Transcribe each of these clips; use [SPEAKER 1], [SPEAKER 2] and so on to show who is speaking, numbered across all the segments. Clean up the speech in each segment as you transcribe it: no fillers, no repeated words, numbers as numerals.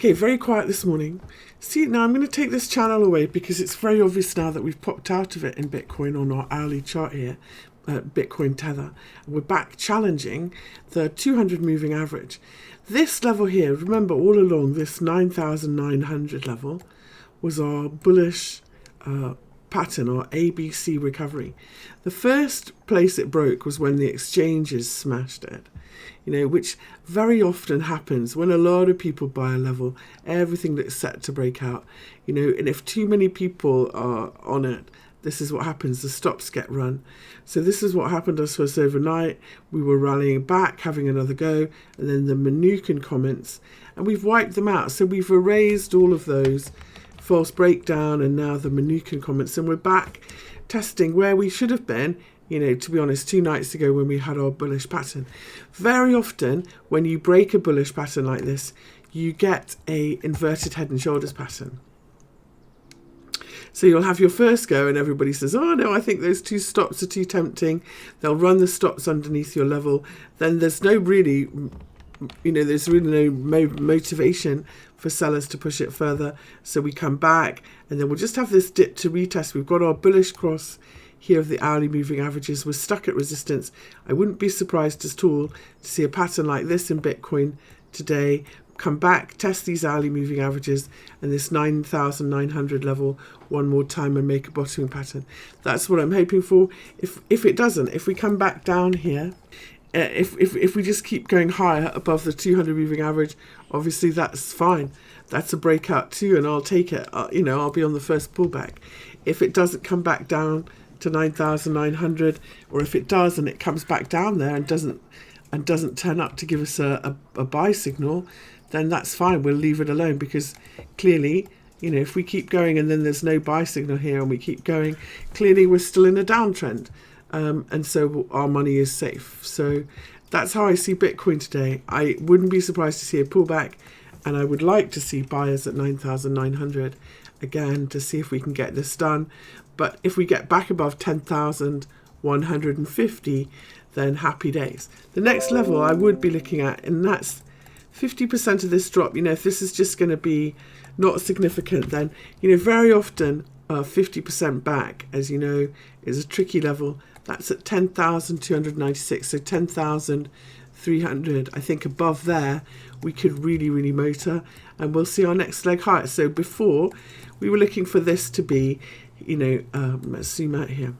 [SPEAKER 1] Okay, very quiet this morning. See, now I'm going to take this channel away because it's very obvious now that we've popped out of it in Bitcoin on our hourly chart here, Bitcoin Tether. We're back challenging the 200 moving average. This level here, remember all along, this 9,900 level was our bullish pattern, or ABC recovery. The first place it broke was when the exchanges smashed it, which very often happens when a lot of people buy a level, everything that's set to break out, and if too many people are on it, this is what happens, the stops get run. So this is what happened to us overnight. We were rallying back, having another go, and then the Mnuchin comments, and we've wiped them out. So we've erased all of those false breakdown and now the Mnuchin comments, and we're back testing where we should have been, to be honest, 2 nights ago when we had our bullish pattern. Very often when you break a bullish pattern like this, you get a inverted head and shoulders pattern. So you'll have your first go and everybody says, oh no, I think those 2 stops are too tempting. They'll run the stops underneath your level. Then there's no really, there's really no motivation for sellers to push it further. So we come back and then we'll just have this dip to retest. We've got our bullish cross here of the hourly moving averages. We're stuck at resistance. I wouldn't be surprised at all to see a pattern like this in Bitcoin today. Come back, test these hourly moving averages and this 9,900 level one more time and make a bottoming pattern. That's what I'm hoping for. If it doesn't, if we come back down here, if we just keep going higher above the 200 moving average, obviously that's fine. That's a breakout too, and I'll take it. I'll be on the first pullback. If it doesn't come back down to 9,900, or if it does and it comes back down there and doesn't turn up to give us a buy signal, then that's fine. We'll leave it alone, because clearly, if we keep going and then there's no buy signal here and we keep going, clearly we're still in a downtrend. And so our money is safe. So that's how I see Bitcoin today. I wouldn't be surprised to see a pullback, and I would like to see buyers at 9,900 again to see if we can get this done. But if we get back above 10,150, then happy days. The next level I would be looking at, and that's 50% of this drop. If this is just going to be not significant, then, very often 50% back, as you know, is a tricky level. That's at 10,296, so 10,300. I think above there we could really motor, and we'll see our next leg higher. So before, we were looking for this to be, let's zoom out here.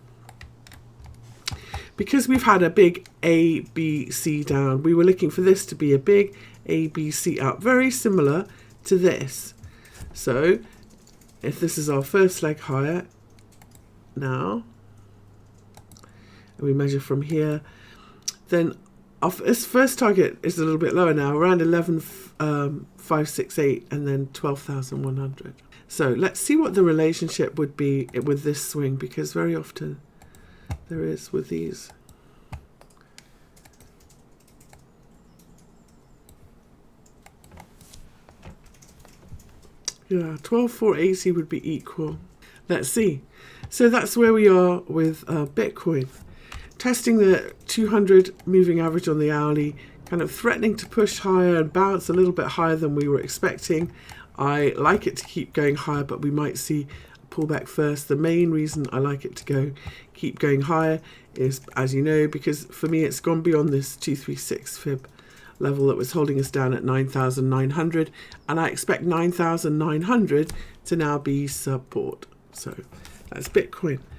[SPEAKER 1] Because we've had a big A, B, C down, we were looking for this to be a big A, B, C up, very similar to this. So if this is our first leg higher now, and we measure from here, then our first target is a little bit lower now, around 11,568 and then 12,100. So let's see what the relationship would be with this swing, because very often there is with these. Yeah, 12,480 would be equal. Let's see. So that's where we are with Bitcoin. Testing the 200 moving average on the hourly, kind of threatening to push higher and bounce a little bit higher than we were expecting. I like it to keep going higher, but we might see a pullback first. The main reason I like it to keep going higher is, as you know, because for me it's gone beyond this 236 fib level that was holding us down at 9,900, and I expect 9,900 to now be support. So that's Bitcoin.